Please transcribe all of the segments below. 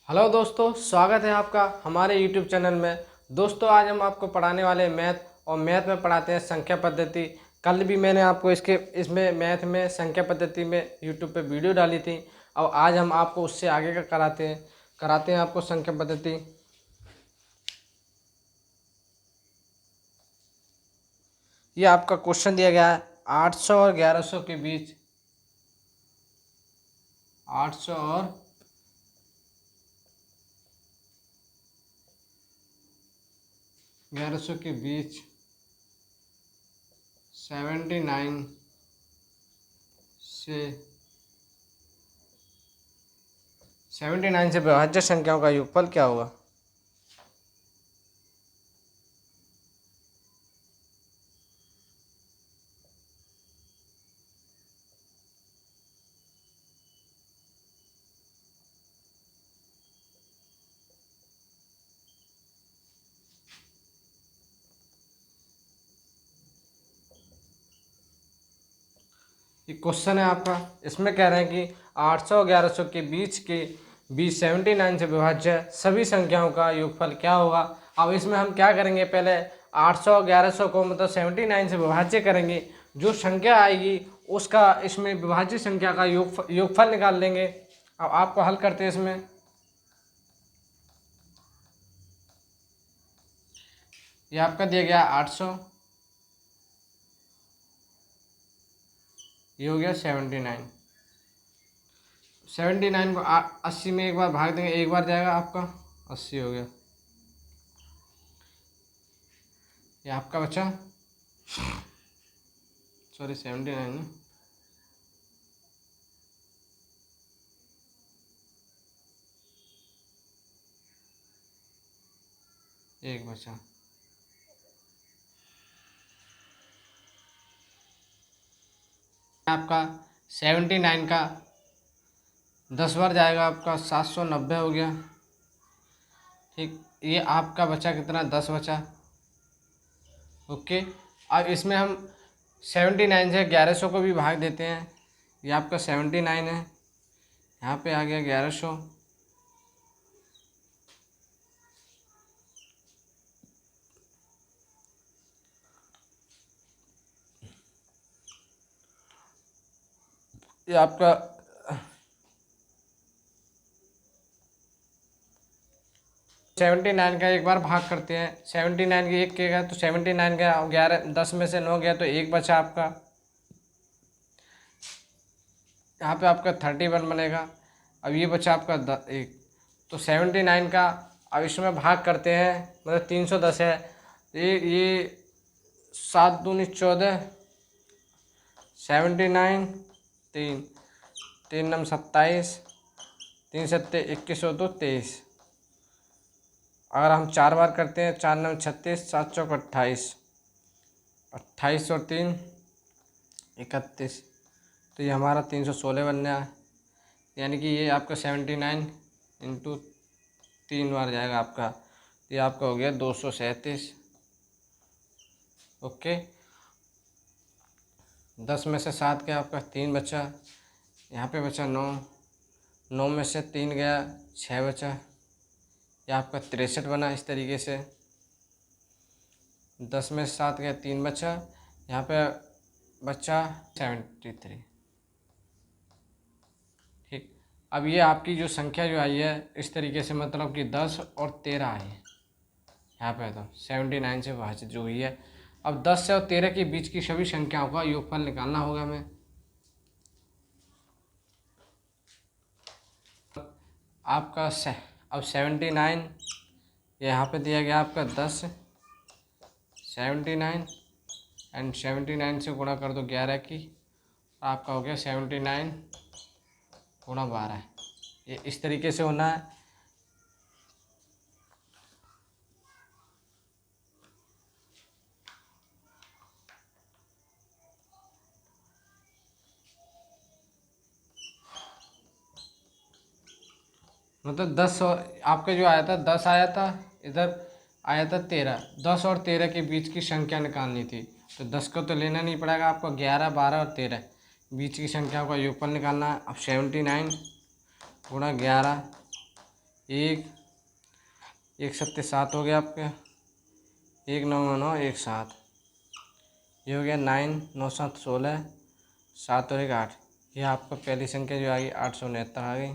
Hello दोस्तों, स्वागत है आपका हमारे यूट्यूब चैनल में। दोस्तों, आज हम आपको पढ़ाने वाले हैं मैथ, और मैथ में पढ़ाते हैं संख्या पद्धति। कल भी मैंने आपको इसमें मैथ में संख्या पद्धति में यूट्यूब पे वीडियो डाली थी, और आज हम आपको उससे आगे का कराते हैं आपको संख्या पद्धति। ये आपका क्वेश्चन दिया गया है 800 और 1100 के बीच। 800 और 1100 के बीच 79 से विभाज्य संख्याओं का योगफल क्या होगा। ये क्वेश्चन है आपका। इसमें कह रहे हैं कि 800 और 1100 के बीच 79 से विभाज्य सभी संख्याओं का योगफल क्या होगा। अब इसमें हम क्या करेंगे, पहले 800 और 1100 को मतलब 79 से विभाज्य करेंगे। जो संख्या आएगी उसका इसमें विभाज्य संख्या का योगफल निकाल लेंगे। अब आपको हल करते हैं। इसमें ये आपका दिया गया 800, ये हो गया 79। 79 को 80 में एक बार भाग देंगे, एक बार जाएगा आपका 80 हो गया। ये आपका बचा, सॉरी 79 ना, एक बचा। आपका 79 का 10 बार जाएगा, आपका 790 हो गया। ठीक, ये आपका बचा कितना, 10 बचा। ओके, अब इसमें हम 79 से 1100 को भी भाग देते हैं। ये आपका 79 है, यहाँ पे आ गया 1100। ये आपका 79 का एक बार भाग करते हैं। 79 के एक के गया तो 79 का 11, 10 में से 9 गया तो एक बचा आपका। यहाँ पे आपका 31 बनेगा। अब ये बचा आपका एक, तो 79 का अब इसमें भाग करते हैं, मतलब 310 है। ये 7 दूनी 14, 79, 3 नम 27, 3 सत्ते 21 हो तो 23। अगर हम 4 बार करते हैं, 4 नम 36, 7 चौक 28, 28 और 3 31, तो ये हमारा 316 बन रहा है। यानी कि ये आपका 79 इंटू 3 बार जाएगा आपका, ये आपका हो गया 237। ओके, 10 में से 7 गया आपका, 3 बचा। यहाँ पे बचा 9, 9 में से 3 गया, 6 बचा। ये आपका 63 बना। इस तरीके से 10 में से 7 गया, 3 बचा, यहाँ पे बचा 73। ठीक, अब ये आपकी जो संख्या जो आई है इस तरीके से, मतलब कि 10 और 13 आई है यहाँ पे, तो 79 से विभाजित जो हुई है। अब 10 से और 13 के बीच की सभी संख्याओं का योगफल निकालना होगा हमें। आपका अब 79 यहाँ पे दिया गया आपका 10, 79 एंड 79 से गुणा कर दो 11 की, आपका हो गया 79 गुणा 12। ये इस तरीके से होना है। मतलब 10 और आपका जो आया था 10 आया था, इधर आया था 13। 10 और 13 के बीच की संख्या निकालनी थी, तो 10 को तो लेना नहीं पड़ेगा आपको, 11, 12 और 13 बीच की संख्याओं का योगफल निकालना है। अब 79 गुणा 11, एक, एक सत्ते सात हो गया आपके, एक नौ नौ एक सात, ये हो गया 9, 9 7 16, 7 और 1 8। ये आपका पहली संख्या जो आ गई 869 आ गई।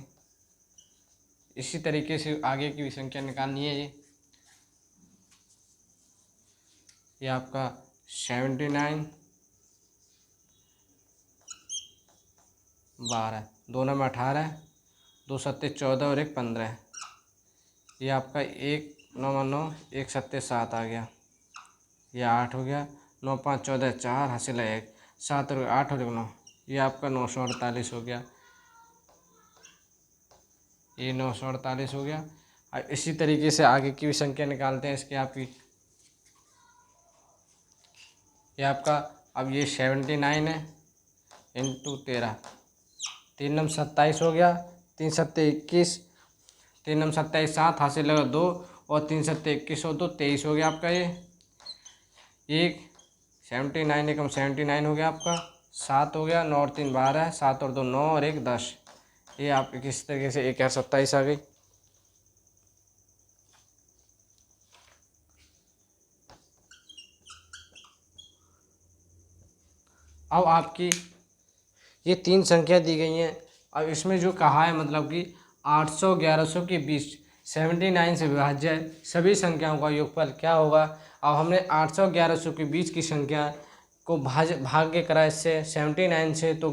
इसी तरीके से आगे की भी संख्या निकालनी है। ये आपका 79, 12, दोनों में 18, 2 सत्ते 14 और 1 15। ये आपका 1 9 9 1 सत्ते 7 आ गया। ये 8 हो गया, 9 5 14 4 हासिल है 1, 7 और 8 और 1 9। ये आपका 948 हो गया। ये 948 हो गया। और इसी तरीके से आगे की भी संख्या निकालते हैं इसके आपकी। ये आपका अब ये 79 है इंटू 13, 3 नम 27 हो गया, 3 सत्ते 21, 3 नम 27 7 हासिल लगा 2 और 3 सत्ते 21 और 2 23 हो गया आपका। ये एक 79 एकम 79 हो गया आपका। 7 हो गया, 9 और 3 12, 7 और 2 9 और 1 10। ये आप किस तरीके से 1027 आ गई। अब आपकी ये 3 संख्या दी गई हैं। अब इसमें जो कहा है मतलब कि 800 1100 के बीच 79 से विभाज्य सभी संख्याओं का योगफल क्या होगा। अब हमने 800 1100 के बीच की संख्या को भाग्य करा इससे 79 से, तो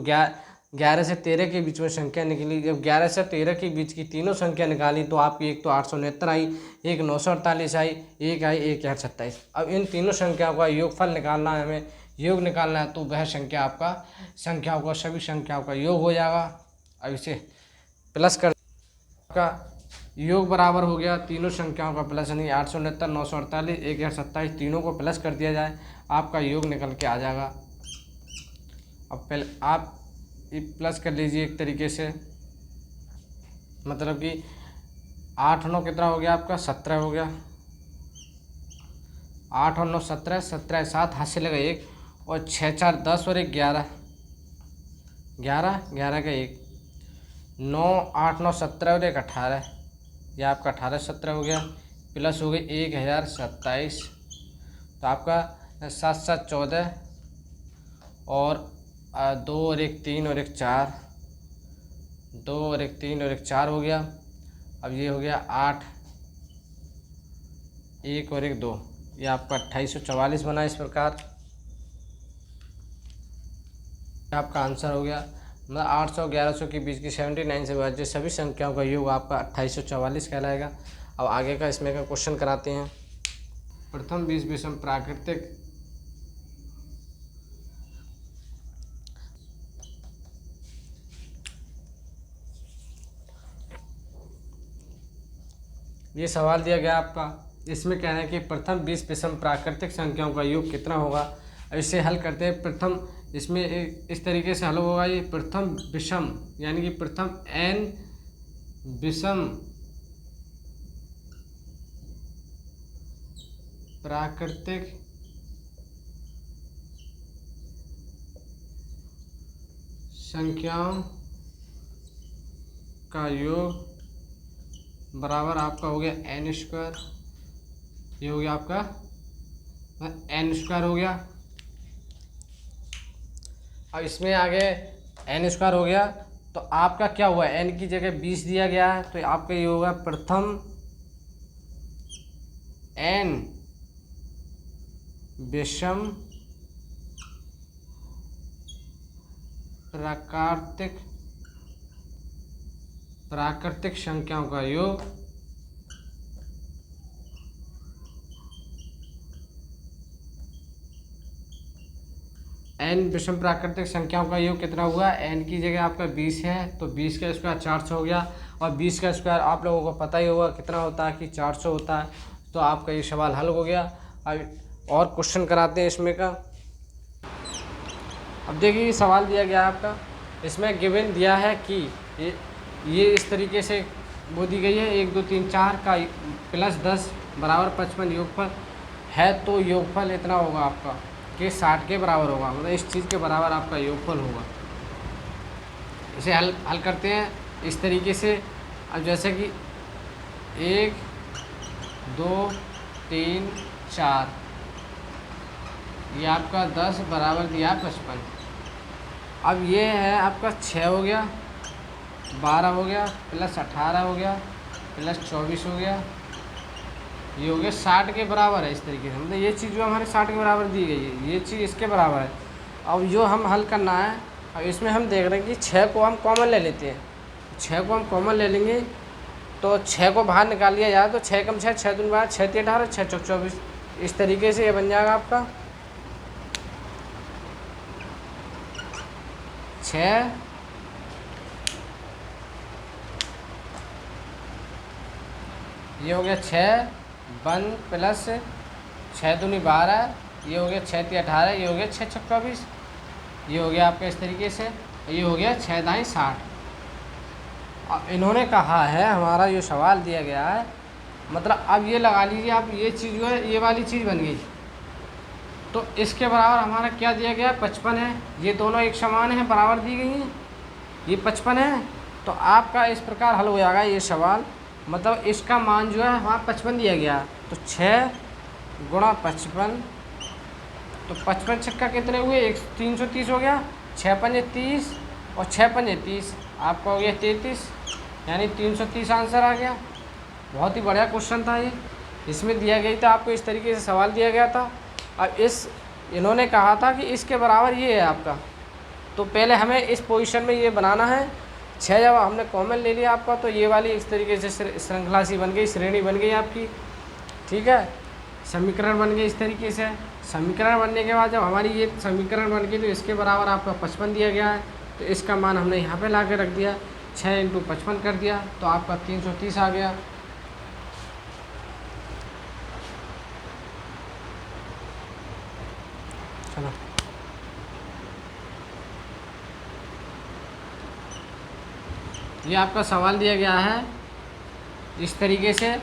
11 से 13 के बीच में संख्या निकली। जब 11 से 13 के बीच की तीनों संख्या निकाली तो आपकी एक तो 869 आई, एक 948 आई, एक आई 1027। अब इन तीनों संख्याओं का योगफल निकालना है, हमें योग निकालना है, तो वह संख्या आपका संख्याओं का सभी संख्याओं का योग हो जाएगा। अब इसे प्लस कर का योग बराबर हो गया तीनों संख्याओं का प्लस, यानी 869 948 1027 तीनों को प्लस कर दिया जाए, आपका योग निकल के आ जाएगा। अब पहले आप ये प्लस कर लीजिए एक तरीके से, मतलब कि 8 9 कितना हो गया आपका 17 हो गया। 8 और 9 17, 17 7 हासिल लगा 1 और 6 4 10 और 1 11, 11 11 का 1, 9 8 9 17 और 1 18। यह आपका 18 17 हो गया, प्लस हो गई 1027। तो आपका 7 7 14 और 2 और 1 3 और 1 4, 2 और 1 3 और 1 4 हो गया। अब ये हो गया 8 1 और 1 2, ये आपका 2844 बना। इस प्रकार आपका आंसर हो गया, मतलब 800 1100 के बीच की 79 से विभाज्य सभी संख्याओं का योग आपका 2844 कहलाएगा। अब आगे का इसमें का क्वेश्चन कराते हैं। प्रथम 20 विषम प्राकृतिक ये सवाल दिया गया आपका, इसमें कहना है कि प्रथम 20 विषम प्राकृतिक संख्याओं का योग कितना होगा। इसे हल करते हैं। प्रथम इसमें इस तरीके से हल होगा, ये प्रथम विषम यानी कि प्रथम n विषम प्राकृतिक संख्याओं का योग बराबर आपका हो गया n स्क्वायर। ये हो गया आपका n स्क्वायर हो गया। अब इसमें आगे n स्क्वायर हो गया, तो आपका क्या हुआ, n की जगह 20 दिया गया है, तो आपका ये होगा प्रथम n विषम प्राकृतिक संख्याओं का योग n विषम प्राकृतिक संख्याओं का योग कितना हुआ, n की जगह आपका 20 है तो 20 का स्क्वायर 400 हो गया, और 20 का स्क्वायर आप लोगों को पता ही होगा कितना होता है कि 400 होता है। तो आपका ये सवाल हल हो गया। अब और क्वेश्चन कराते हैं इसमें का। अब देखिए ये सवाल दिया गया आपका, इसमें गिवन दिया है कि ये इस तरीके से वो दी गई है 1 2 3 4 का प्लस 10 बराबर 55 योगफल है, तो योगफल इतना होगा आपका कि 60 के बराबर होगा, मतलब इस चीज़ के बराबर आपका योगफल होगा। इसे हल करते हैं इस तरीके से। अब जैसे कि 1 2 3 4, ये आपका 10 बराबर दिया 55। अब ये है आपका 6 हो गया, 12 हो गया, प्लस 18 हो गया, प्लस 24 हो गया, ये हो गया 60 के बराबर है। इस तरीके से मतलब ये चीज़ जो हमारे 60 के बराबर दी गई है, ये चीज़ इसके बराबर है। अब जो हम हल करना है, अब इसमें हम देख रहे हैं कि 6 को हम कॉमन ले लेते हैं। 6 को हम कॉमन ले लेंगे तो 6 को बाहर निकाल लिया जाए तो 6 कम 6, 6 दूनी 12, 6 3 18, 6 चौक 24। इस तरीके से ये बन जाएगा आपका 6 ये हो गया 6 1 प्लस 6 दूनी 12, ये हो गया 6 3 18, ये हो गया 6 छक 24, ये हो गया आपका इस तरीके से, ये हो गया 6 दाएँ 60। अब इन्होंने कहा है, हमारा ये सवाल दिया गया है, मतलब अब ये लगा लीजिए आप, ये चीज़ जो है ये वाली चीज़ बन गई। तो इसके बराबर हमारा क्या दिया गया है, 55 है। ये दोनों एक समान हैं, बराबर दी गई हैं, ये 55 है। तो आपका इस प्रकार हल हो जाएगा ये सवाल, मतलब इसका मान जो है हमारा 55 दिया गया है। तो 6 गुणा 55, तो 55 छक्का कितने हुए, 330 हो गया। 6 पंजे 30 और 6 पंजे 30, आपका हो गया 33, यानी 330 आंसर आ गया। बहुत ही बढ़िया क्वेश्चन था ये, इसमें दिया गया था आपको इस तरीके से सवाल दिया गया था। अब इन्होंने कहा था कि इसके बराबर ये है आपका, तो पहले हमें इस पोजीशन में ये बनाना है। 6 जब हमने कॉमन ले लिया आपका, तो ये वाली इस तरीके से श्रृंखला सी बन गई, श्रेणी बन गई आपकी, ठीक है, समीकरण बन गए इस तरीके से। समीकरण बनने के बाद जब हमारी ये समीकरण बन गई तो इसके बराबर आपका 55 दिया गया है, तो इसका मान हमने यहाँ पे ला के रख दिया, 6 × 55 कर दिया, तो आपका 330 आ गया। चलो ये आपका सवाल दिया गया है इस तरीके से,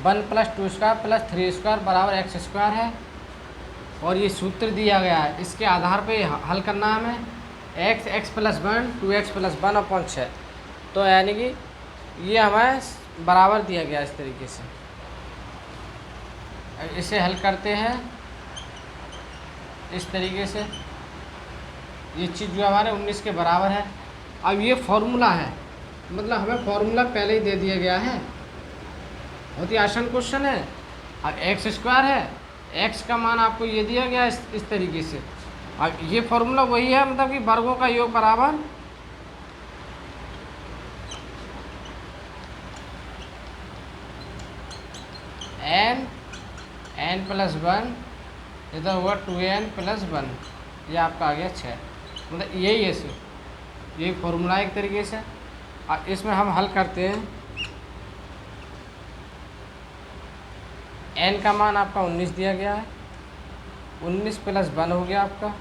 1 + 2² + 3² बराबर x² है, और ये सूत्र दिया गया है, इसके आधार पे हल करना है हमें। x + 1 2x + 1/6, तो यानी कि ये हमें बराबर दिया गया इस तरीके से। इसे हल करते हैं इस तरीके से, ये चीज़ जो हमारे 19 के बराबर है। अब ये फॉर्मूला है, मतलब हमें फॉर्मूला पहले ही दे दिया गया है, बहुत ही आसान क्वेश्चन है। अब x² है, x का मान आपको ये दिया गया है इस तरीके से। अब ये फॉर्मूला वही है, मतलब कि वर्गों का योग बराबर n + 1, इधर हुआ 2n + 1, ये आपका आ गया 6, मतलब यही है सिर्फ ये फॉर्मूला एक तरीके से। और इसमें हम हल करते हैं, n का मान आपका 19 दिया गया है, 19 + 1 हो गया आपका,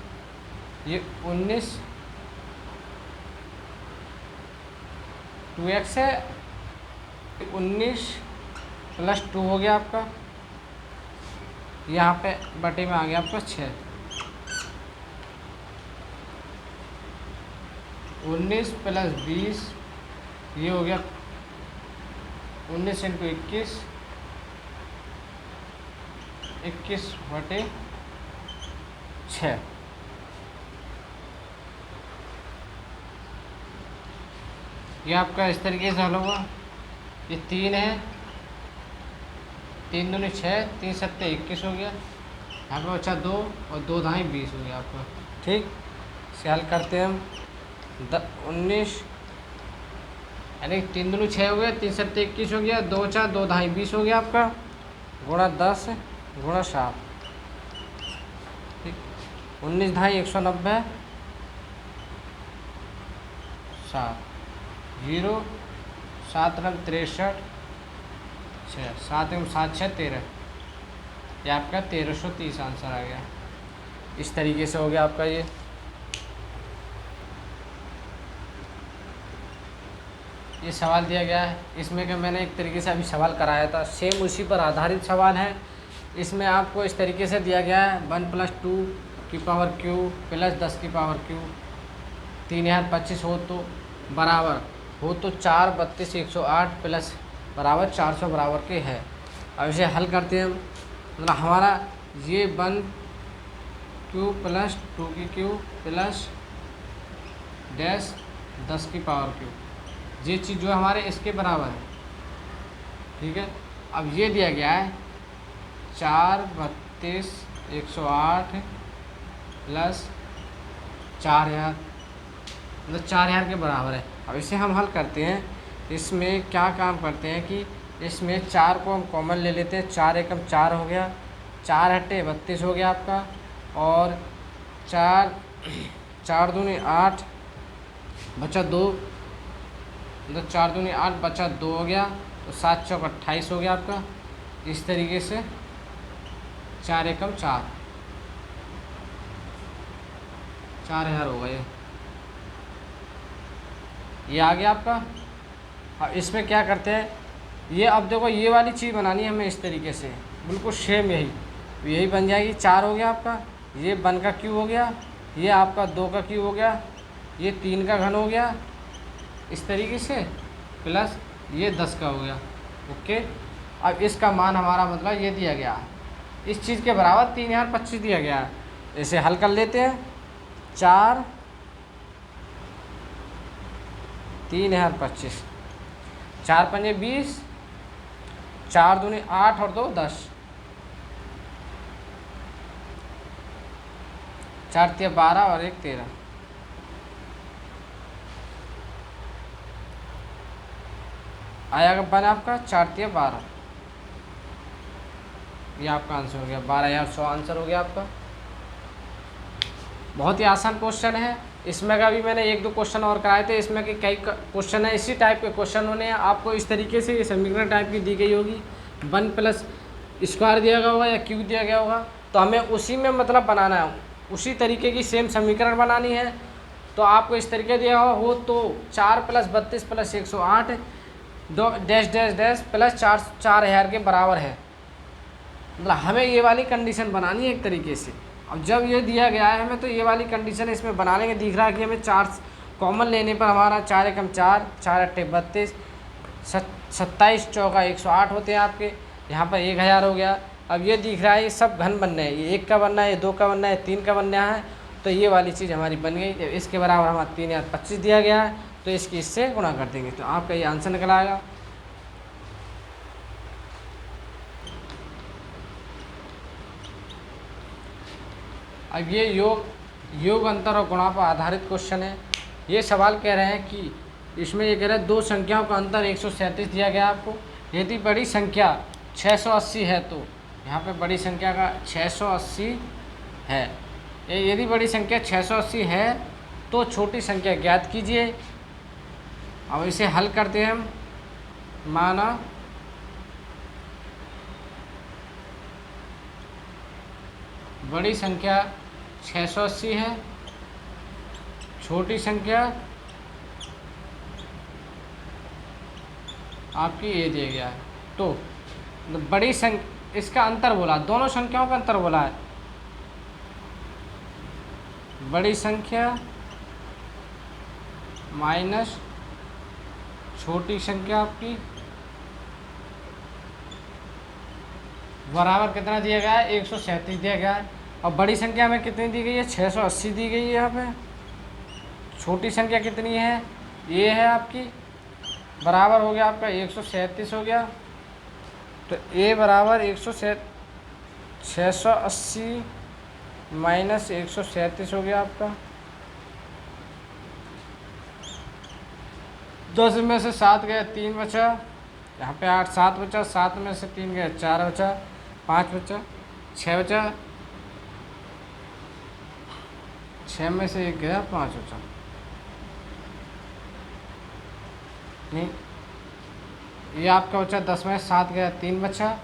ये 19 2x है, 19 + 2 हो गया आपका, यहाँ पे बटे में आ गया आपका 6, 19 + 20, ये हो गया 19 × 21, 21/6। ये आपका इस तरीके से हल होगा। ये 3 है, 3 दूनी 6, 3 सत्ते 21 हो गया, यहाँ पे बचा 2 और 2 दाएँ 20 हो गया आपका। ठीक, इसे हल करते हैं हम। 19 यानी 3 दूनी 6 हो गया, 3 सत्ते 21 हो गया, 2 4 2 दाएँ 20 हो गया आपका, गुणा 10 गुणा 7, ठीक, 19 दाएँ 190, 7 0 7 × 63 6, 7 × 7 6 13, ये आपका 1330 आंसर आ गया। इस तरीके से हो गया आपका ये सवाल दिया गया है। इसमें कि मैंने एक तरीके से अभी सवाल कराया था, सेम उसी पर आधारित सवाल है। इसमें आपको इस तरीके से दिया गया है 1 + 2 की पावर q + 10 की पावर q, 3025 हो तो बराबर हो तो 4 32 108 + बराबर 400 बराबर के है। अब इसे हल करते हैं हम, मतलब हमारा ये 1 क्यूब प्लस 2 की क्यूब प्लस डैश 10 की पावर क्यूब, ये चीज़ जो हमारे इसके बराबर है। ठीक है, अब ये दिया गया है 4 32 108 प्लस 4000, मतलब 4000 के बराबर है। अब इसे हम हल करते हैं, इसमें क्या काम करते हैं कि इसमें 4 को हम कॉमन ले लेते हैं, 4 एकम 4 हो गया, 4 हटे 32 हो गया आपका, और 4 दूनी 8 बचा 2, मतलब 4 दूनी 8 बचा 2 हो गया, तो 7 चौक 28 हो गया आपका। इस तरीके से 4 एकम 4000 हो गए, ये आ गया आपका। अब इसमें क्या करते हैं, ये अब देखो ये वाली चीज़ बनानी है हमें इस तरीके से, बिल्कुल सेम यही बन जाएगी। 4 हो गया आपका, ये 1 का क्यूब हो गया, ये आपका 2 का क्यूब हो गया, ये 3 का घन हो गया इस तरीके से, प्लस ये 10 का हो गया। ओके, अब इसका मान हमारा मतलब ये दिया गया, इस चीज़ के बराबर 3025 दिया गया है। इसे हल कर लेते हैं, 4 3025, 4 पंजे 20, 4 दूनी 8 और 2 10, 4 तिया 12 और 1 13, आया बन आपका 4 तिया 12, ये आपका आंसर हो गया 12100 आंसर हो गया आपका। बहुत ही आसान क्वेश्चन है, इसमें का भी मैंने 1-2 क्वेश्चन और कराए थे, इसमें के कई क्वेश्चन है इसी टाइप के क्वेश्चन होने हैं। आपको इस तरीके से ये समीकरण टाइप की दी गई होगी, 1 प्लस स्क्वायर दिया गया होगा या क्यू दिया गया होगा, तो हमें उसी में मतलब बनाना है, उसी तरीके की सेम समीकरण बनानी है। तो आपको इस तरीके दिया हो तो 4 plus 32 plus 108 dash dash dash plus 4000 के बराबर है, मतलब हमें ये वाली कंडीशन बनानी है एक तरीके से। अब जब ये दिया गया है हमें, तो ये वाली कंडीशन इसमें बना लेंगे। दिख रहा है कि हमें 4 कॉमन लेने पर हमारा 4 एकम 4, 4 अट्ठे 32, 27 चौका 108 होते हैं आपके, यहाँ पर 1000 हो गया। अब ये दिख रहा है ये सब घन बनना है, ये 1 का बनना है, ये 2 का बनना है, 3 का बनना है, तो ये वाली चीज़ हमारी बन गई। जब इसके बराबर हमारा 3025 दिया गया है, तो इसकी इससे गुणा कर देंगे, तो आपका ये आंसर निकल आएगा। अब ये योग अंतर और गुणा पर आधारित क्वेश्चन है। ये सवाल कह रहे हैं कि इसमें ये कह रहे हैं 2 संख्याओं का अंतर 137 दिया गया आपको, यदि बड़ी संख्या 680 है, तो यहाँ पे बड़ी संख्या का 680 है, यदि बड़ी संख्या 680 है तो छोटी संख्या ज्ञात कीजिए। अब इसे हल करते हैं हम, माना बड़ी संख्या 680 है, छोटी संख्या आपकी ये दिया गया है, तो बड़ी संख्या इसका अंतर बोला, दोनों संख्याओं का अंतर बोला है, बड़ी संख्या माइनस छोटी संख्या आपकी बराबर कितना दिया गया है, 137 दिया गया है। और बड़ी संख्या में कितनी दी गई है, 680 दी गई है यहाँ पे। छोटी संख्या कितनी है, ये है आपकी, बराबर हो गया आपका 137 हो गया। तो ए बराबर 680 माइनस 137 हो गया आपका। 10 में से 7 गया, 3 बचा, यहाँ पे 8 7 बचा, 7 में से 3 गया, 4 बचा, 5 बचा, 6 बचा, 6 में से 1 गया, 5 बचा, नहीं ये आपका बचा, 10 में 7 गया, 3 बचा,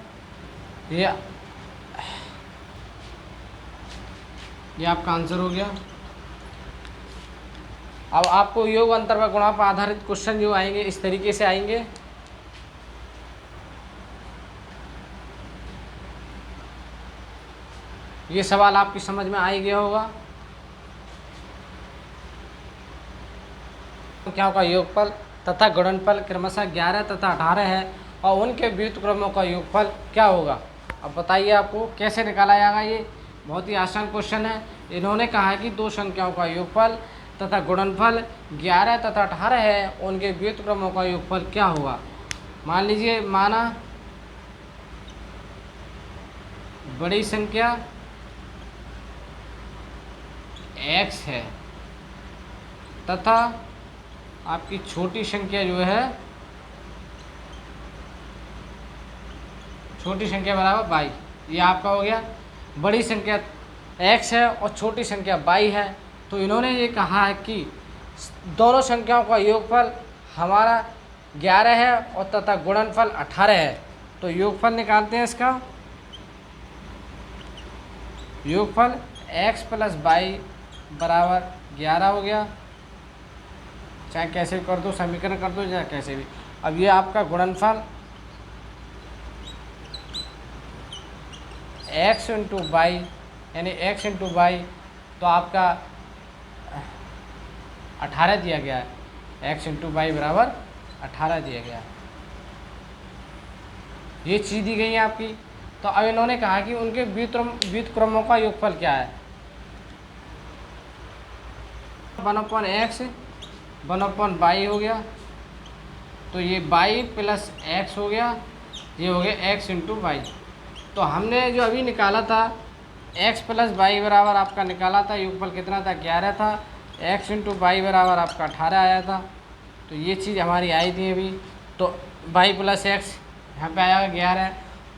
ये आपका आंसर हो गया। अब आपको योग अंतर व गुणा पर आधारित क्वेश्चन जो आएंगे इस तरीके से आएंगे। ये सवाल आपकी समझ में आ ही गया होगा। संख्याओं का योगफल तथा गुणनफल क्रमशः 11 तथा 18 है, और उनके व्युत्क्रमों का योगफल क्या होगा। अब बताइए आपको कैसे निकाला जाएगा। ये बहुत ही आसान क्वेश्चन है। इन्होंने कहा है कि दो संख्याओं का योगफल तथा गुणनफल 11 तथा 18 है, उनके व्युत्क्रमों का योगफल क्या होगा। मान लीजिए, माना बड़ी संख्या x है तथा आपकी छोटी संख्या जो है, छोटी संख्या बराबर y। ये आपका हो गया। बड़ी संख्या x है और छोटी संख्या y है। तो इन्होंने ये कहा है कि दोनों संख्याओं का योगफल हमारा 11 है और तथा गुणनफल 18 है। तो योगफल निकालते हैं इसका। योगफल x प्लस y बराबर 11 हो गया। चाहे कैसे भी कर दो, समीकरण कर दो, चाहे कैसे भी। अब ये आपका गुणनफल x इंटू वाई, यानी x इंटू वाई, तो आपका 18 दिया गया है। x इंटू वाई बराबर 18 दिया गया है। ये चीज़ दी गई है आपकी। तो अब इन्होंने कहा कि उनके व्युत्क्रमों का योगफल क्या है। 1/x 1/y हो गया। तो ये y प्लस x हो गया। ये हो गया x इंटू वाई। तो हमने जो अभी निकाला था x प्लस वाई बराबर आपका निकाला था, योगफल कितना था, 11 था। x इंटू वाई बराबर आपका 18 आया था। तो ये चीज़ हमारी आई थी अभी। तो y प्लस x यहाँ पे आएगा 11।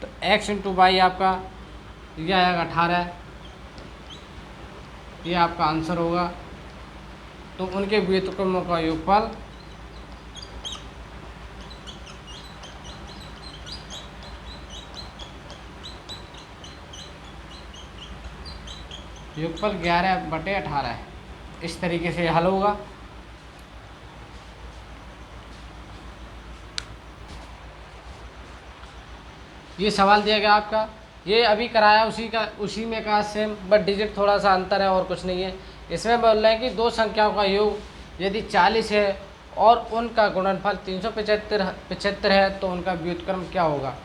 तो x इंटू वाई आपका ये आएगा 18। ये आपका आंसर होगा। तो उनके व्युत्क्रमों का योगफल योगफल 11/18 है। इस तरीके से हल होगा। ये सवाल दिया गया आपका, ये अभी कराया उसी में का सेम, बट डिजिट थोड़ा सा अंतर है और कुछ नहीं है। इसमें बोल रहे हैं कि दो संख्याओं का योग यदि 40 है और उनका गुणनफल 375 है, तो उनका व्युत्क्रम क्या होगा।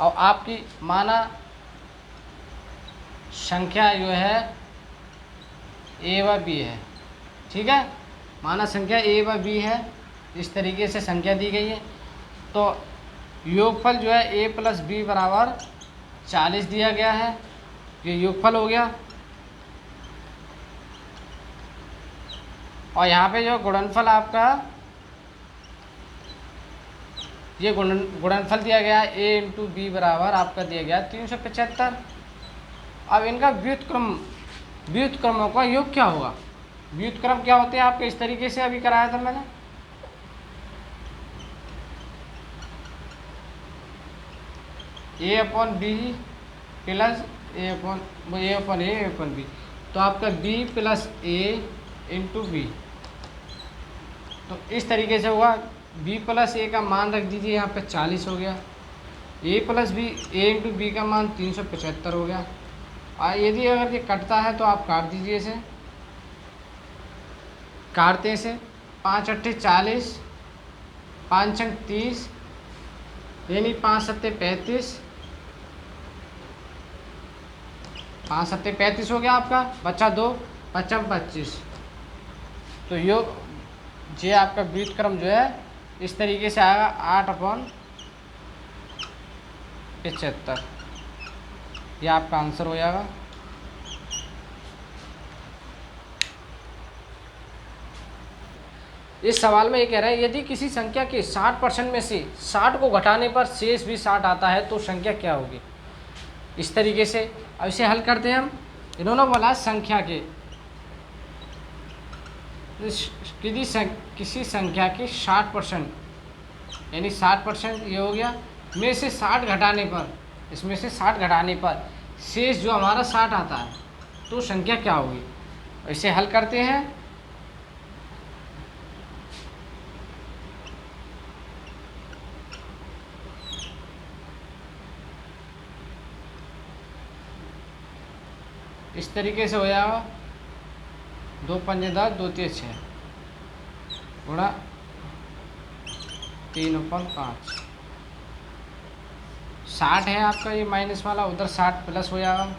और आपकी माना संख्या जो है a व b है, ठीक है। माना संख्या a व b है, इस तरीके से संख्या दी गई है। तो योगफल जो है a प्लस b बराबर 40 दिया गया है। ये योगफल हो गया। और यहाँ पे जो गुणनफल आपका, ये गुणनफल दिया गया है a इंटू बी बराबर आपका दिया गया 375। अब इनका व्युत्क्रमों का योग क्या होगा। व्युत्क्रम क्या होते हैं आपके, इस तरीके से अभी कराया था मैंने। a upon B plus a upon B. तो आपका b plus a into B. तो इस तरीके से होगा। b प्लस a का मान रख दीजिए यहाँ पे 40 हो गया। a plus B, a into B का मान 375 हो गया। और यदि अगर ये कटता है तो आप काट दीजिए इसे। काटते से 5 अट्ठे 40, 5 अंक 30, यानी 5 सत्ते 35, 5 सत्ते 35 हो गया आपका। बचा 2, 5 25। तो योग जे आपका व्युत्क्रम जो है इस तरीके से आएगा 8/75। ये आपका आंसर हो जाएगा। इस सवाल में ये कह रहा है यदि किसी संख्या के 60% में से 60 को घटाने पर शेष भी 60 आता है तो संख्या क्या होगी। इस तरीके से अब इसे हल करते हैं हम। इन्होंने बोला संख्या के किसी संख्या के 60%, यानी 60% ये हो गया, में से 60 घटाने पर, इसमें से 60 घटाने पर शेष जो हमारा 60 आता है तो संख्या क्या होगी। इसे हल करते हैं। इस तरीके से हो जाएगा 2 पंजे 10, 2 3 6 गुणा 3/5। 60 है आपका ये माइनस वाला, उधर 60 प्लस हो जाएगा,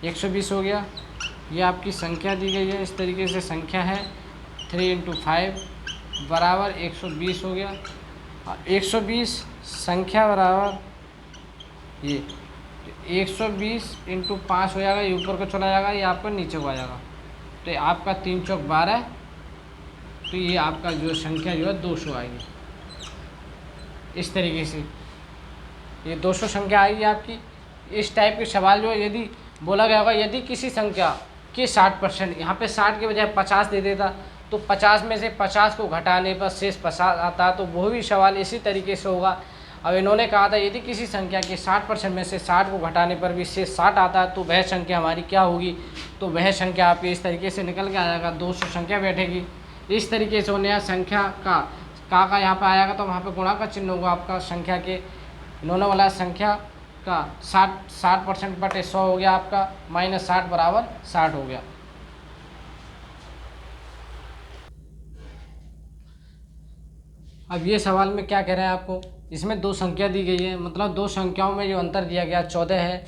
120 हो गया। ये आपकी संख्या दी गई है, इस तरीके से संख्या है 3 × 5 बराबर 120 हो गया। 120 संख्या बराबर ये 120 × 5 हो जाएगा, ये ऊपर को चला जाएगा, ये आपका नीचे को आ जाएगा। तो आपका 3 चौक 12, तो ये आपका जो संख्या जो है 200 आएगी। इस तरीके से ये 200 संख्या आएगी आपकी। इस टाइप के सवाल जो है यदि बोला गया होगा यदि किसी संख्या के 60%, यहाँ पे 60 के बजाय 50 दे देता तो 50 में से 50 को घटाने पर शेष 50 आता, तो वो भी सवाल इसी तरीके से होगा। अब इन्होंने कहा था यदि किसी संख्या के 60% में से 60 को घटाने पर भी शेष 60 आता है तो वह संख्या हमारी क्या होगी, तो वह संख्या आपकी इस तरीके से निकल के आ जाएगा, 200 संख्या बैठेगी। इस तरीके से होने संख्या का यहाँ पे आएगा तो वहाँ पे गुणा का चिन्ह होगा आपका संख्या के। इन्होंने वाला संख्या का 60% बटे 100 हो गया आपका, -60 बराबर 60 हो गया। अब ये सवाल में क्या कह रहे हैं आपको, इसमें दो संख्या दी गई है, मतलब दो संख्याओं में जो अंतर दिया गया 14 है,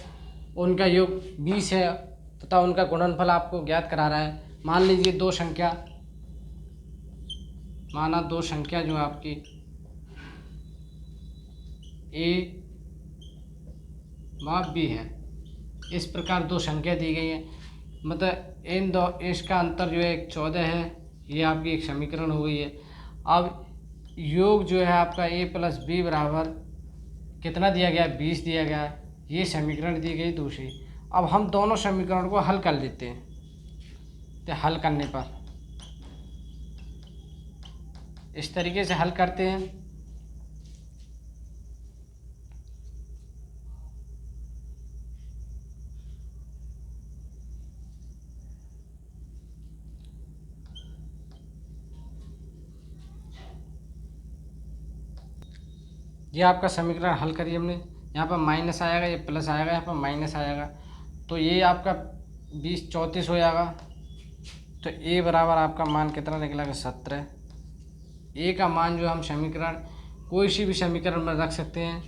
उनका योग 20 है तथा उनका गुणनफल आपको ज्ञात करा रहा है। मान लीजिए दो संख्या, माना दो संख्या जो आपकी ए व बी है, इस प्रकार दो संख्या दी गई है, मतलब इन दो इसका अंतर जो है 14 है, ये आपकी एक समीकरण हो गई है। अब योग जो है आपका a + b बराबर कितना दिया गया, 20 दिया गया, ये समीकरण दी गई दूसरी। अब हम दोनों समीकरण को हल कर लेते हैं, तो हल करने पर इस तरीके से हल करते हैं। ये आपका समीकरण हल करिए हमने, यहाँ पर माइनस आएगा, ये प्लस आएगा, यहाँ पर माइनस आएगा, तो ये आपका 20 34 हो जाएगा। तो ए बराबर आपका मान कितना निकलेगा, 17। ए का मान जो हम समीकरण कोई सी भी समीकरण में रख सकते हैं,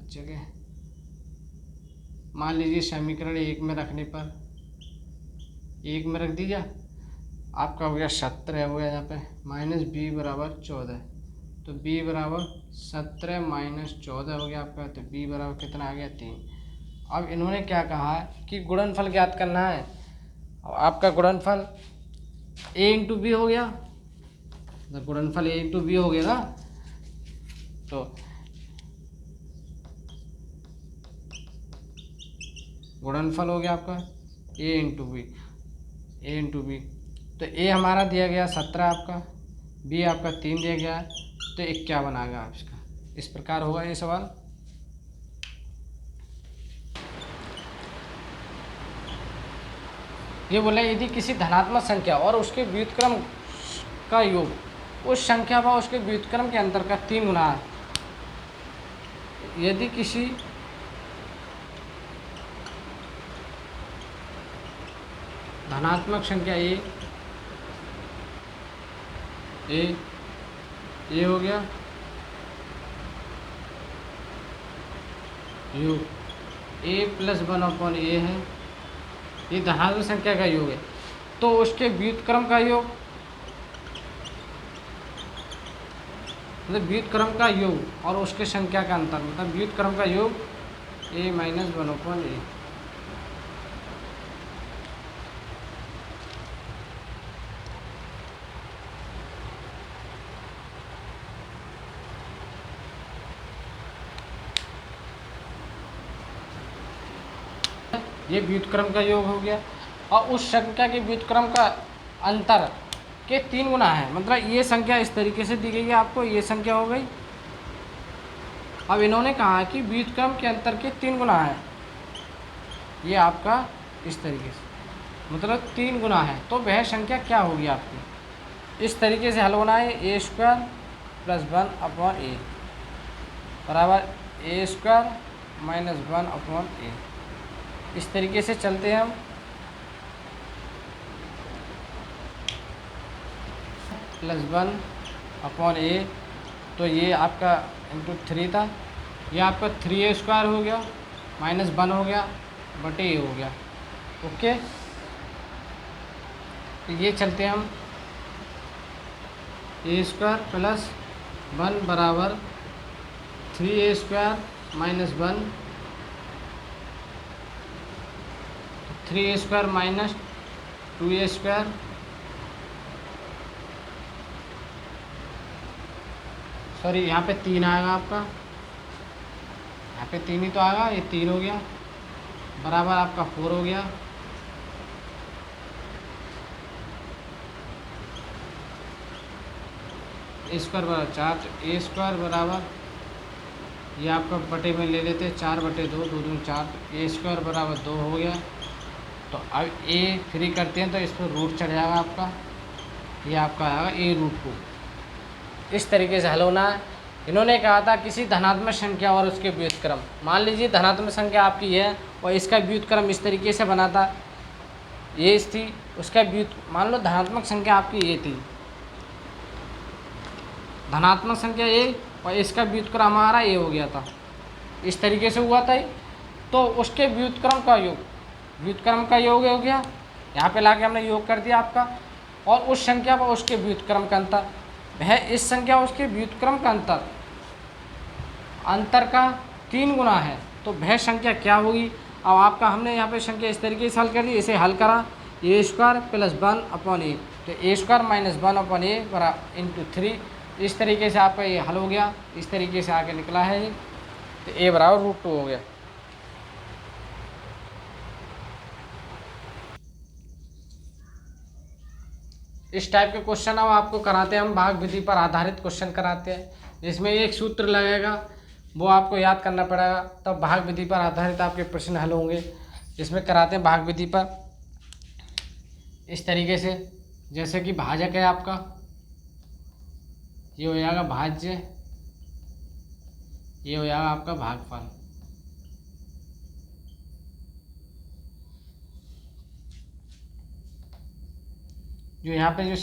जगह मान लीजिए समीकरण 1 में रखने पर 1 में रख दीजिए, आपका हो गया 17 हो गया, यहाँ पे -b बराबर 14, तो b बराबर 17 - 14 हो गया आपका, तो b बराबर कितना आ गया, 3। अब इन्होंने क्या कहा है कि गुणनफल ज्ञात करना है। अब आपका गुणनफल a × b हो गया, तो गुणनफल a × b हो गया ना, तो गुणनफल हो गया आपका a × b, तो a हमारा दिया गया 17 आपका, b आपका 3 दिया गया, तो 51 आ गया इसका। इस प्रकार होगा ये सवाल। ये बोला यदि किसी धनात्मक संख्या और उसके व्युत्क्रम का योग उस संख्या व उसके व्युत्क्रम के अंतर का 3 गुना है। यदि किसी धनात्मक संख्या ए हो गया योग a+1/a है, ये धनात्मक संख्या का योग है, तो उसके व्युत्क्रम का योग, मतलब व्युत्क्रम का योग और उसके संख्या का अंतर, मतलब व्युत्क्रम का योग a - 1/a। ये व्युत्क्रम का योग हो गया, और उस संख्या के व्युत्क्रम का अंतर के 3 गुना है, मतलब ये संख्या इस तरीके से दी गई है आपको, ये संख्या हो गई। अब इन्होंने कहा कि व्युत्क्रम के अंतर के 3 गुना है, ये आपका इस तरीके से, मतलब 3 गुना है, तो वह संख्या क्या होगी आपकी। इस तरीके से हल होना है, a² + 1/a बराबर a² - 1/a। इस तरीके से चलते हैं हम। +1/a, तो ये आपका इंटू 3 था, ये आपका 3a² हो गया माइनस 1 हो गया बटे ए हो गया। ओके, तो ये चलते हैं हम a² प्लस 1 बराबर 3a² minus 1, 3a² minus 2a², sorry यहाँ पे 3 आएगा आपका, यहाँ पे 3 ही तो आएगा, ये 3 हो गया बराबर आपका 4 हो गया। a² बराबर 4, तो a² बराबर ये आपका बटे में ले लेते हैं 4/2, 2 दूनी 4, तो a² बराबर 2 हो गया। तो अब a फ्री करते हैं तो इस पर रूट चढ़ जाएगा आपका, ये आपका आएगा a√2। इस तरीके से हल होना है। इन्होंने कहा था किसी धनात्मक संख्या और उसके व्युत्क्रम, मान लीजिए धनात्मक संख्या आपकी है और इसका व्युत्क्रम इस तरीके से बना था, ये थी उसका मान लो धनात्मक संख्या आपकी ये थी, धनात्मक संख्या ये और इसका व्युत्क्रम हमारा ये हो गया था, इस तरीके से हुआ था। तो उसके व्युत्क्रम का योग, व्युत्क्रम का योग हो गया, यहाँ पे लाके हमने योग कर दिया आपका, और उस संख्या पर उसके व्युत्क्रम का अंतर, वह इस संख्या उसके व्युत्क्रम का अंतर का 3 गुना है, तो वह संख्या क्या होगी। अब आपका हमने यहाँ पे संख्या इस तरीके से हल कर दी, इसे हल करा a² प्लस 1/a, तो a² माइनस 1/a बराबर इंटू 3, इस तरीके से आपका ये हल हो गया, इस तरीके से आके निकला है ये, तो a बराबर √2 हो गया। इस टाइप के क्वेश्चन अब आपको कराते हैं हम, भाग विधि पर आधारित क्वेश्चन कराते हैं, जिसमें एक सूत्र लगेगा वो आपको याद करना पड़ेगा, तब भाग विधि पर आधारित आपके प्रश्न हल होंगे। इसमें कराते हैं भाग विधि पर इस तरीके से, जैसे कि भाजक है आपका, ये हो जाएगा भाज्य, ये हो जाएगा आपका भागफल। जो यहाँ पे जो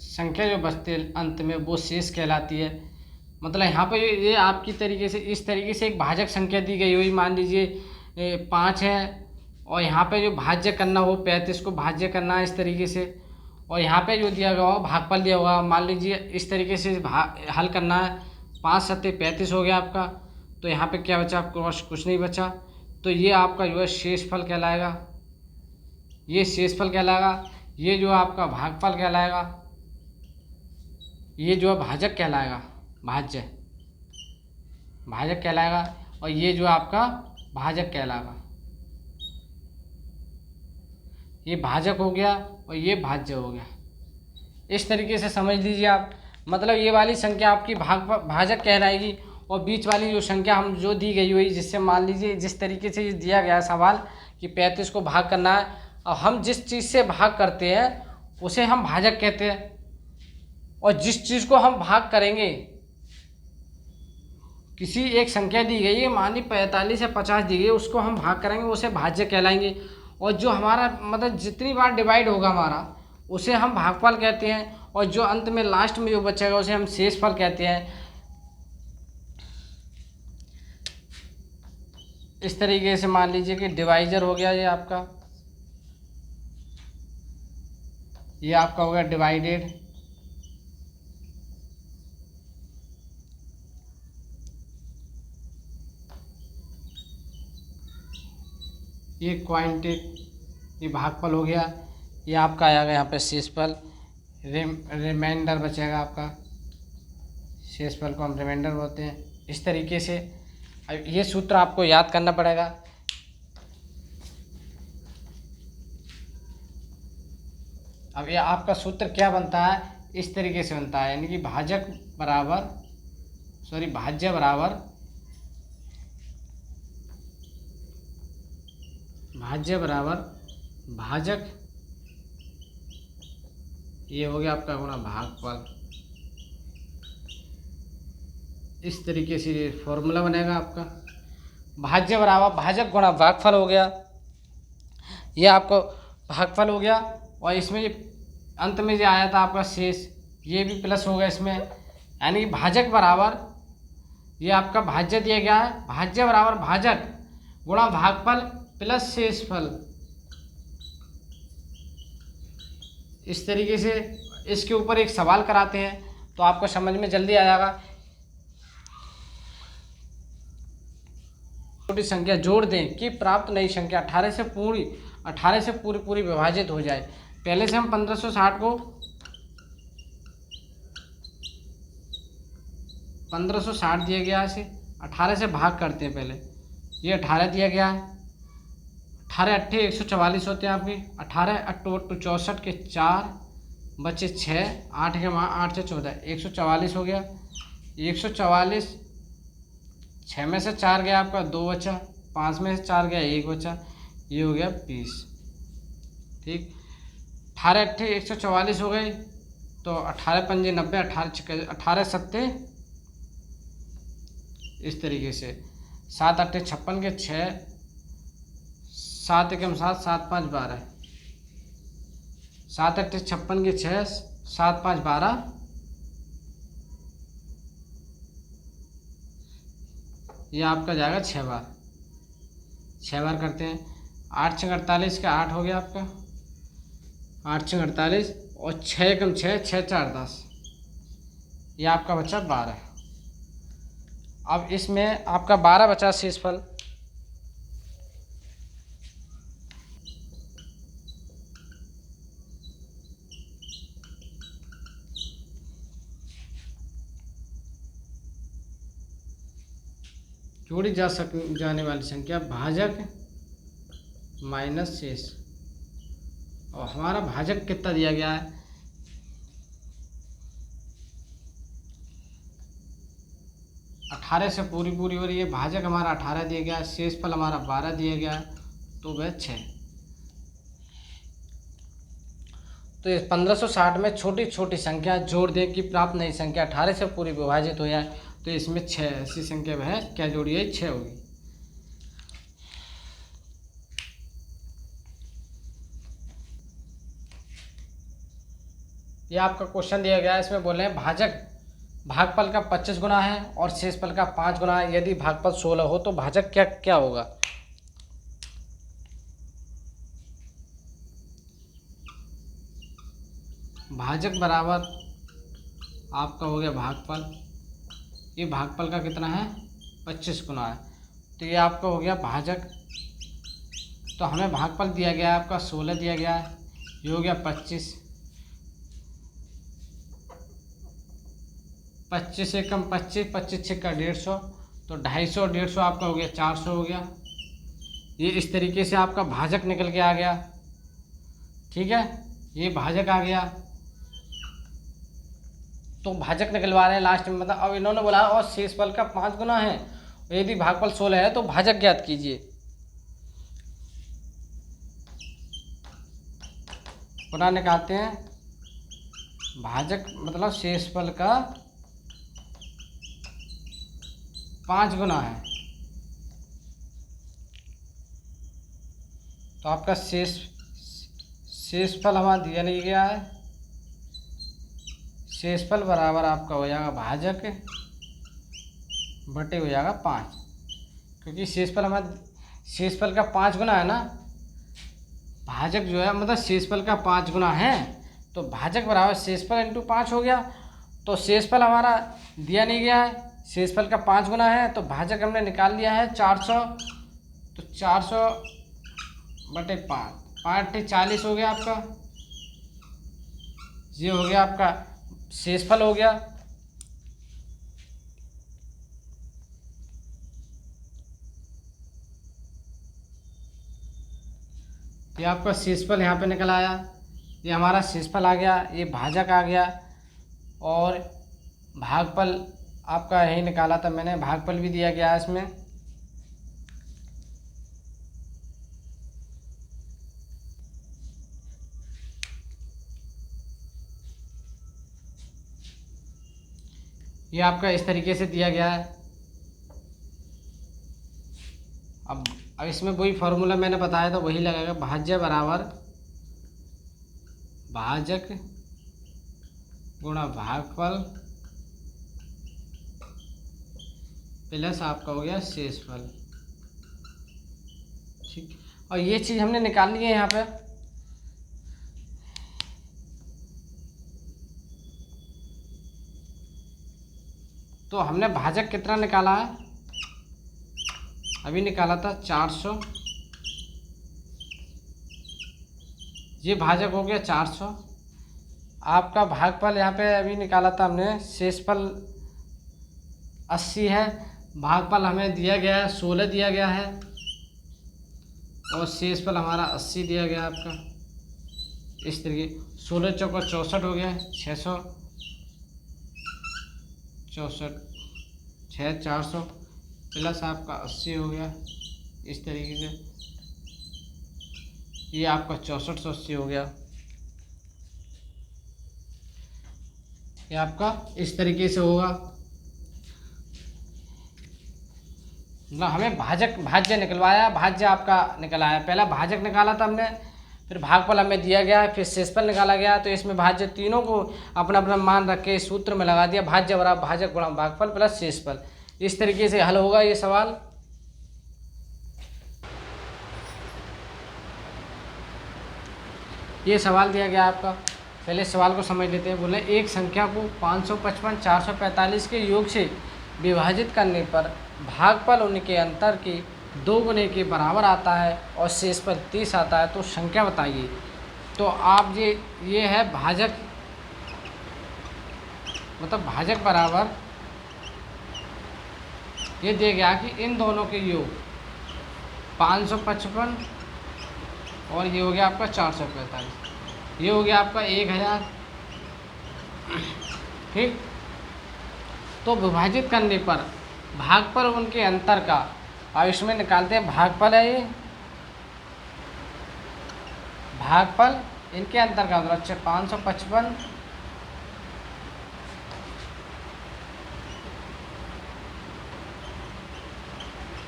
संख्या जो बचती है अंत में वो शेष कहलाती है। मतलब यहाँ पे ये आपकी तरीके से इस तरीके से एक भाजक संख्या दी गई हुई, मान लीजिए 5 है, और यहाँ पे जो भाज्य करना हो 35 को भाज्य करना है इस तरीके से, और यहाँ पे जो दिया गया हो भागफल दिया हुआ, मान लीजिए इस तरीके से हल करना है, 5 सत्ते 35 हो गया आपका, तो यहाँ पे क्या बचा आपको, कुछ नहीं बचा, तो ये आपका जो है शेषफल कहलाएगा, ये शेषफल कहलाएगा। ये जो आपका भागफल कहलाएगा, ये जो है भाजक कहलाएगा, भाजक कहलाएगा, और ये जो आपका भाजक कहलाएगा, ये भाजक हो गया और ये भाज्य हो गया। इस तरीके से समझ लीजिए आप, मतलब ये वाली संख्या आपकी भाजक कहलाएगी, और बीच वाली जो संख्या हम जो दी गई हुई, जिससे मान लीजिए जिस तरीके से दिया गया सवाल कि 35 को भाग करना है, और हम जिस चीज़ से भाग करते हैं उसे हम भाजक कहते हैं, और जिस चीज़ को हम भाग करेंगे, किसी एक संख्या दी गई है, मान ली 45 या 50 दी गई, उसको हम भाग करेंगे उसे भाज्य कहलाएंगे, और जो हमारा मतलब जितनी बार डिवाइड होगा हमारा उसे हम भागफल कहते हैं, और जो अंत में लास्ट में जो बचेगा उसे हम शेषफल कहते हैं। इस तरीके से मान लीजिए कि डिवाइजर हो गया, ये आपका, ये आपका हो गया डिवाइडेड, ये क्वांटिट, ये भागफल हो गया, ये आपका आएगा यहाँ पे शेषफल, रिमाइंडर बचेगा आपका, शेषफल को हम रिमाइंडर बोलते हैं। इस तरीके से अब ये सूत्र आपको याद करना पड़ेगा। अब ये आपका सूत्र क्या बनता है, इस तरीके से बनता है, यानी कि भाज्य बराबर भाजक, ये हो गया आपका गुणा भागफल। इस तरीके से ये फॉर्मूला बनेगा आपका, भाज्य बराबर भाजक गुणा भागफल हो गया, ये आपको भागफल हो गया, और इसमें ये अंत में जो आया था आपका शेष, ये भी प्लस होगा इसमें, यानी कि भाजक बराबर, ये आपका भाज्य दिया गया है, भाज्य बराबर भाजक गुणा भागफल प्लस शेषफल। इस तरीके से इसके ऊपर एक सवाल कराते हैं तो आपको समझ में जल्दी आ जाएगा। छोटी संख्या जोड़ दें कि प्राप्त नई संख्या 18 से पूरी विभाजित हो जाए। पहले से हम 1560 को 1560 दिया गया है, इसे 18 से भाग करते हैं। पहले ये 18 दिया गया है, 18 अट्ठे 144 होते हैं आपके। 18 अट्टू 64 के 4 बचे 6, 8 के 8 से 14, 144 हो गया। 144, 6 में से 4 गया आपका 2 बचा, 5 में से 4 गया 1 बचा, ये हो गया 20। ठीक, 18 अट्ठे 144 हो गए, तो 18 पंजे 90, 18 सत्ते इस तरीके से, 7 अट्ठे 56 के 6, 7 एकम 7, 7 5 12, 7 अट्ठे 56 के 6, 7 5 12, ये आपका जाएगा 6 बार। 6 बार करते हैं। 8 छः 48 का 8 हो गया आपका, 8 छः 48 और 6 एकम 6, 6 4 10, ये आपका बचा 12। अब इसमें आपका 12 बचा शेषफल। जोड़ी जाने वाली संख्या भाजक माइनस शेष, और हमारा भाजक कितना दिया गया है, अठारह से पूरी हो रही है। भाजक हमारा 18 दिया गया है, शेषफल हमारा 12 दिया गया है, तो वह 6। तो इस 1560 में छोटी छोटी संख्या जोड़ दें कि प्राप्त नई संख्या 18 से पूरी विभाजित हो जाए। तो इसमें 6 ऐसी संख्या वह क्या जोड़ी है, 6 होगी। ये आपका क्वेश्चन दिया गया है, इसमें बोले हैं भाजक भागफल का 25 गुना है और शेषफल का 5 गुना है। यदि भागफल 16 हो तो भाजक क्या क्या होगा। भाजक बराबर आपका हो गया भागफल, ये भागफल का कितना है, 25 गुना है, तो ये आपका हो गया भाजक। तो हमें भागफल दिया गया है आपका 16 दिया गया है, ये हो गया 25, 25 से कम 25, 25 छक्का 150, तो 250 और 150 आपका हो गया 400 हो गया। ये इस तरीके से आपका भाजक निकल के आ गया। ठीक है, ये भाजक आ गया। तो भाजक निकलवा रहे हैं लास्ट में, मतलब अब इन्होंने बोला और शेषफल का 5 गुना है, यदि भागफल 16 है तो भाजक ज्ञात कीजिए। पुनः निकालते हैं, भाजक मतलब शेषफल का 5 गुना है, तो आपका शेषफल हमारा दिया नहीं गया है। शेषफल बराबर आपका हो जाएगा भाजक बटे हो जाएगा 5, क्योंकि शेषफल का 5 गुना है ना। भाजक जो है मतलब शेषफल का 5 गुना है, तो भाजक बराबर शेषफल इंटू 5 हो गया। तो शेषफल हमारा दिया नहीं गया है, शेषफल का 5 गुना है, तो भाजक हमने निकाल लिया है 400, तो 400 बटे 5, 5 40 हो गया आपका, ये हो गया आपका शेषफल हो गया। ये आपका शेषफल यहाँ पे निकल आया, ये हमारा शेषफल आ गया, ये भाजक आ गया, और भागफल आपका यही निकाला था मैंने, भागफल भी दिया गया है इसमें। ये आपका इस तरीके से दिया गया है। अब इसमें वही फॉर्मूला मैंने बताया था वही लगेगा, भाज्य बराबर भाजक गुणा भागफल प्लस आपका हो गया शेषफल। ठीक, और ये चीज़ हमने निकाल ली है यहाँ पे। तो हमने भाजक कितना निकाला है, अभी निकाला था 400, ये भाजक हो गया 400। आपका भागफल यहाँ पे अभी निकाला था हमने, शेषफल 80 है, भागफल हमें दिया गया है 16 दिया गया है, और शेषफल हमारा 80 दिया गया आपका। इस तरीके 16 चौका 64 हो गया, 664, 400 प्लस आपका 80 हो गया। इस तरीके से ये आपका 6480 हो गया। ये आपका इस तरीके से होगा। ना हमें भाज्य निकलवाया, भाज्य आपका निकल आया। पहला भाजक निकाला था हमने, फिर भागफल हमें दिया गया है, फिर शेषफल निकाला गया। तो इसमें भाज्य तीनों को अपना अपना मान रख के सूत्र में लगा दिया, भाज्य बराबर भाजक गुणा भागफल प्लस शेषफल। इस तरीके से हल होगा ये सवाल। ये सवाल दिया गया आपका, पहले सवाल को समझ लेते हैं। बोले एक संख्या को 555 445 के योग से विभाजित करने पर भागफल उनके अंतर के 2 गुने के बराबर आता है और शेषफल 30 आता है, तो संख्या बताइए। तो आप ये है भाजक, मतलब भाजक बराबर ये दिया गया कि इन दोनों के योग 555 और ये हो गया आपका 445, ये हो गया आपका 1000। ठीक, तो विभाजित करने पर भागफल उनके अंतर का, अब इसमें निकालते हैं भागफल है ये, भागफल इनके अंतर का मतलब 555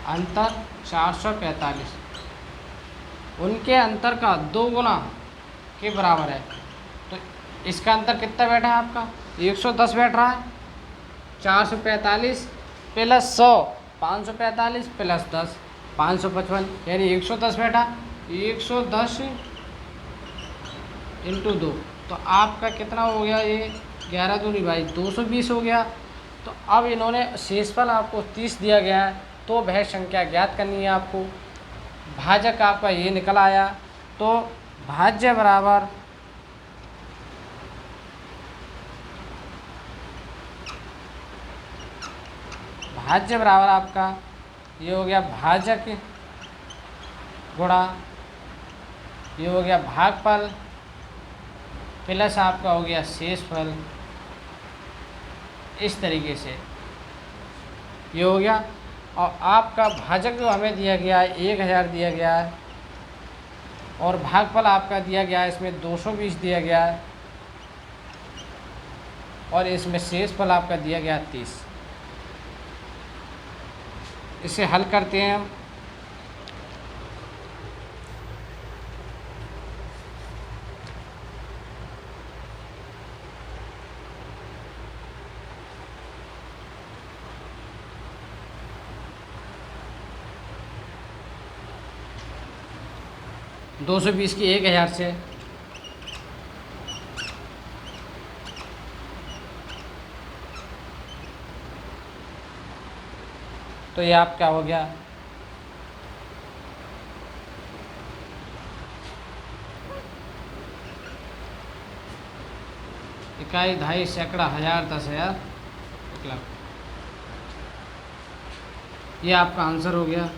अंतर 445, उनके अंतर का 2 गुना के बराबर है। तो इसका अंतर कितना बैठा है आपका, 110 बैठ रहा है। 445 प्लस 100, 545 प्लस 10, 555, यानी 110 बैठा। 110 इंटू 2, तो आपका कितना हो गया, ये 11 दूनी भाई 220 हो गया। तो अब इन्होंने शेषफल आपको 30 दिया गया है, तो वह संख्या ज्ञात करनी है आपको। भाजक आपका ये निकल आया, तो भाज्य बराबर आपका ये हो गया भाजक गुणा ये हो गया भागफल प्लस आपका हो गया शेषफल। इस तरीके से ये हो गया। और आपका भाजक जो हमें दिया गया है 1000 दिया गया है, और भागफल आपका दिया गया है इसमें 220 दिया गया है, और इसमें शेषफल आपका दिया गया 30। इसे हल करते हैं हम। दो 220 की 1000 से, तो ये आप क्या हो गया, इकाई, दहाई, सैकड़ा, 1000, 10,000, 1,00,000। ये आपका आंसर हो गया।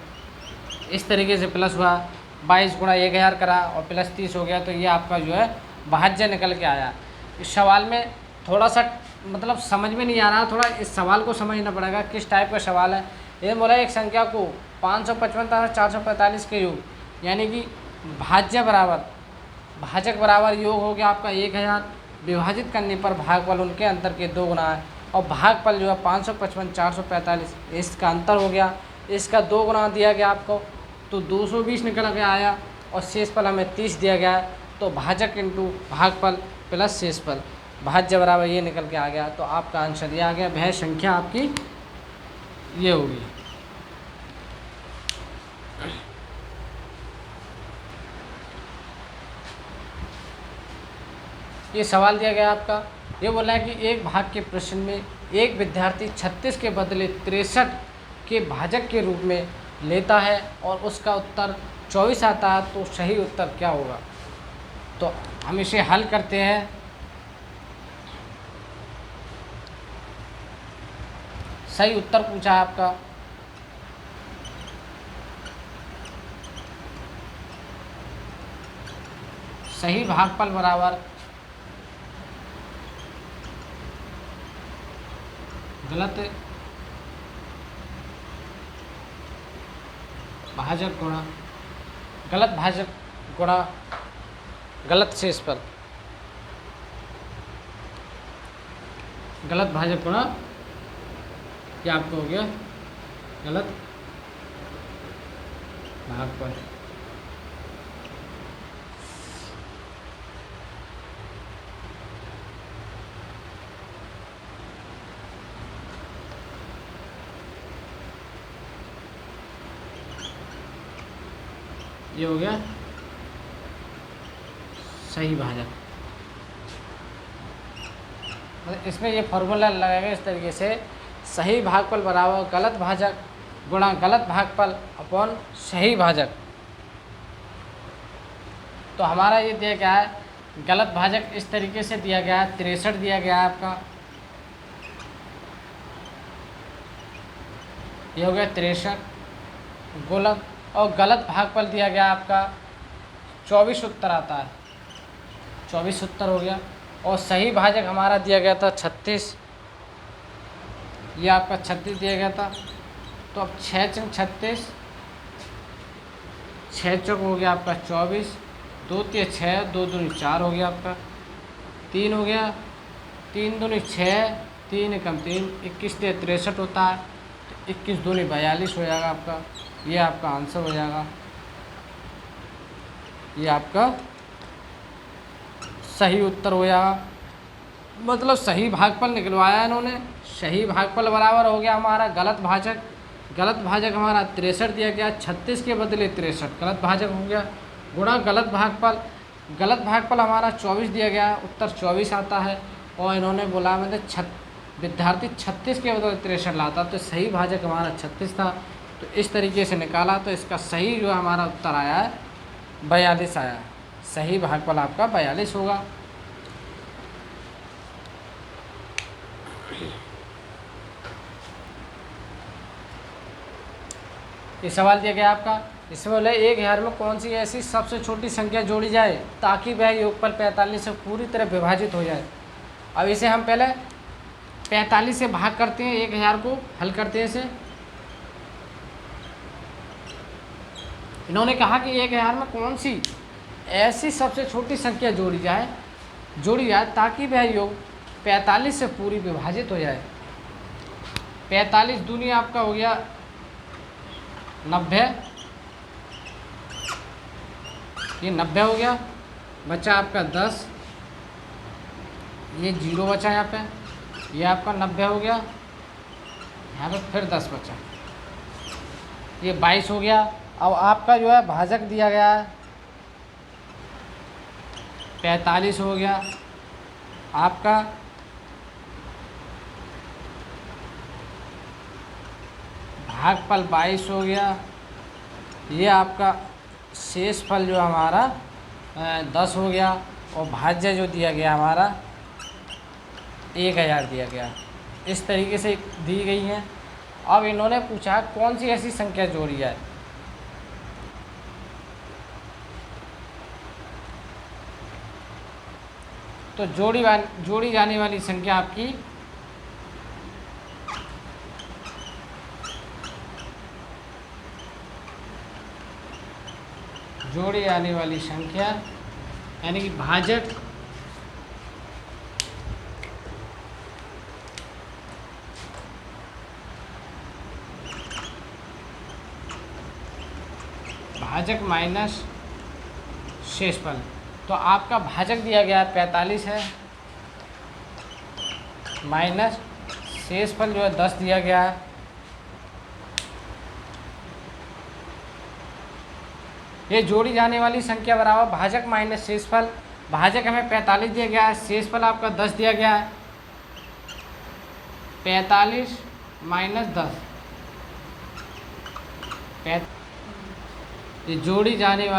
इस तरीके से प्लस हुआ, 22 गुणा 1000 करा और प्लस 30 हो गया, तो ये आपका जो है भाज्य निकल के आया। इस सवाल में थोड़ा सा मतलब समझ में नहीं आ रहा, थोड़ा इस सवाल को समझना पड़ेगा किस टाइप का सवाल है। ये बोला एक संख्या को 555 445 के योग, यानी कि भाज्य बराबर भाजक बराबर योग हो गया आपका 1000, विभाजित करने पर भागफल उनके अंतर के 2 गुना है, और भागफल जो है 555 445 इसका अंतर हो गया, इसका 2 गुना दिया गया आपको, तो 220 निकल के आया, और शेषफल हमें 30 दिया गया है। तो भाजक इंटू भागफल प्लस शेषफल, भाज्य बराबर ये निकल के आ गया। तो आपका आंसर ये आ गया, वह संख्या आपकी ये होगी। ये सवाल दिया गया आपका, ये बोला है कि एक भाग के प्रश्न में एक विद्यार्थी 36 के बदले 63 के भाजक के रूप में लेता है और उसका उत्तर 24 आता है, तो सही उत्तर क्या होगा। तो हम इसे हल करते हैं। सही उत्तर पूछा है आपका सही भागफल बराबर गलत भाजक गुणा गलत भाजक गुणा गलत शेषफल, गलत भाजक गुणा, क्या आपको हो गया गलत भागफल। ये हो गया सही भाजक। इसमें ये फॉर्मूला लगाएगा इस तरीके से, सही भागफल बराबर गलत भाजक गुणा गलत भागफल अपॉन सही भाजक। तो हमारा ये दिया गया है, गलत भाजक इस तरीके से दिया गया है, 63 दिया गया है आपका, ये हो गया 63 गलत, और गलत भागफल दिया गया आपका 24 उत्तर आता है, 24 उत्तर हो गया। और सही भाजक हमारा दिया गया था 36, ये आपका 36 दिया गया था। तो अब 6 चंग 36, 6 चौक हो गया आपका 24, 2 तिया 6, 2 दूनी 4 हो गया आपका, 3 हो गया, 3 दूनी 6, 3 एकम 3, 21 तिया 63 होता है, तो 21 दूनी 42 हो जाएगा आपका। ये आपका आंसर हो जाएगा, ये आपका सही उत्तर हो जाएगा। मतलब सही भागफल निकलवाया इन्होंने। सही भागफल बराबर हो गया हमारा गलत भाजक, गलत भाजक हमारा 63 दिया गया, 36 के बदले 63 गलत भाजक हो गया, गुणा गलत भागफल, गलत भागफल हमारा 24 दिया गया, उत्तर 24 आता है। और इन्होंने बोला मतलब विद्यार्थी 36 के बदले 63 लाता, तो सही भाजक हमारा 36 था। तो इस तरीके से निकाला, तो इसका सही जो हमारा उत्तर आया है 42 आया है। सही भागफल आपका 42 होगा। ये सवाल दिया गया आपका, इसमें बोले 1000 में कौन सी ऐसी सबसे छोटी संख्या जोड़ी जाए ताकि वह योगफल 45 से पूरी तरह विभाजित हो जाए। अब इसे हम पहले 45 से भाग करते हैं, 1000 को हल करते हैं इसे। इन्होंने कहा कि 1000 में कौन सी ऐसी सबसे छोटी संख्या जोड़ी जाए ताकि वह योग 45 से पूरी विभाजित हो जाए। 45 दूनी आपका हो गया 90, ये 90 हो गया, बचा आपका 10, ये 0 बचा यहाँ पे, ये आपका 90 हो गया, यहाँ पे फिर 10 बचा, ये 22 हो गया। अब आपका जो है भाजक दिया गया है 45 हो गया आपका, भागफल 22 हो गया, ये आपका शेषफल जो हमारा 10 हो गया, और भाज्य जो दिया गया हमारा 1000 दिया गया। इस तरीके से दी गई है। अब इन्होंने पूछा कौन सी ऐसी संख्या जोड़ी जाए। तो जोड़ी जाने वाली संख्या आपकी जोड़ी आने वाली संख्या यानी कि भाजक माइनस शेषफल। तो आपका भाजक दिया गया 45 है, माइनस शेषफल जो है 10 दिया गया है, ये जोड़ी जाने वाली संख्या बराबर भाजक माइनस शेषफल। भाजक हमें 45 दिया गया है, शेषफल आपका 10 दिया गया है। 45 माइनस 10, ये जोड़ी जाने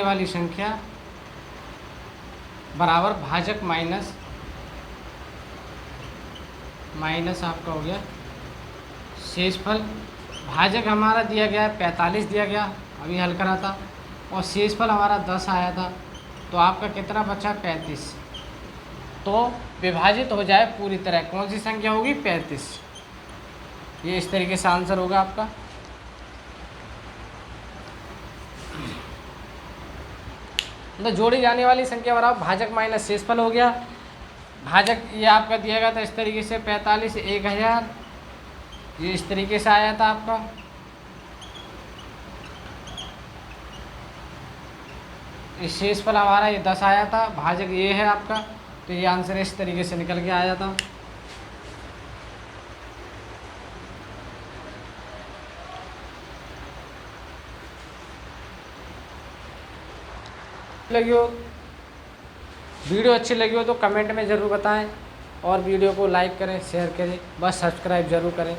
वाली संख्या बराबर भाजक माइनस आपका हो गया शेषफल। भाजक हमारा दिया गया है 45 दिया गया, अभी हल करा था, और शेषफल हमारा 10 आया था, तो आपका कितना बचा 35। तो विभाजित हो जाए पूरी तरह, कौन सी संख्या होगी 35। ये इस तरीके से आंसर होगा आपका। तो जोड़ी जाने वाली संख्या बराबर भाजक माइनस शेषफल हो गया। भाजक ये आपका दिया गया था इस तरीके से 45 1000, ये इस तरीके से आया था आपका। इस शेषफल हमारा ये 10 आया था, भाजक ये है आपका, तो ये आंसर इस तरीके से निकल के आया था। लगी हो वीडियो अच्छी लगी हो तो कमेंट में ज़रूर बताएं, और वीडियो को लाइक करें, शेयर करें, बस सब्सक्राइब ज़रूर करें।